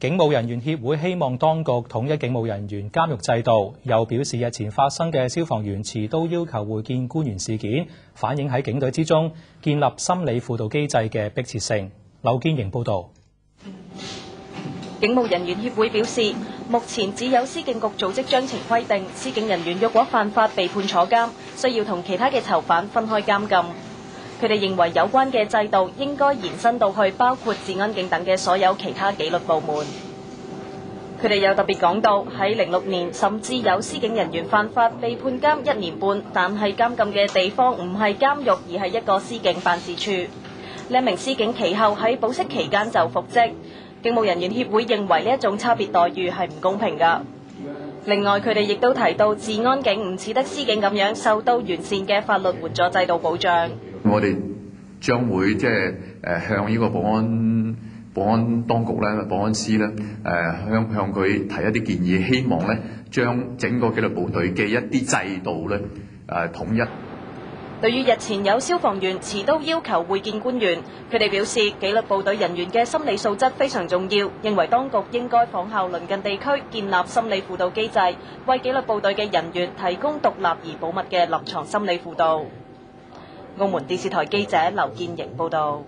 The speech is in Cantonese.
警務人員協會希望當局統一警務人員監獄制度，又表示日前發生嘅消防員持刀要求會見官員事件，反映喺警隊之中建立心理輔導機制嘅迫切性。劉建瑩報導。警務人員協會表示，目前只有司警局組織章程規定，司警人員若果犯法被判坐監，需要同其他嘅囚犯分開監禁。佢哋認為有關嘅制度應該延伸到去包括治安警等嘅所有其他紀律部門。佢哋又特別講到，喺06年甚至有司警人員犯法被判監1年半，但係監禁嘅地方唔係監獄，而係一個司警辦事處。呢名司警其後喺保釋期間就復職。警務人員協會認為呢一種差別待遇係唔公平㗎。另外，佢哋亦都提到，治安警唔似得司警咁樣受到完善嘅法律援助制度保障。我哋將會向呢個保安當局咧、保安司咧向佢提一啲建議，希望咧將整個紀律部隊嘅一啲制度咧統一。對於日前有消防員持刀要求會見官員，佢哋表示紀律部隊人員嘅心理素質非常重要，認為當局應該仿效鄰近地區建立心理輔導機制，為紀律部隊嘅人員提供獨立而保密嘅臨床心理輔導。澳門電視台記者劉建瑩報導。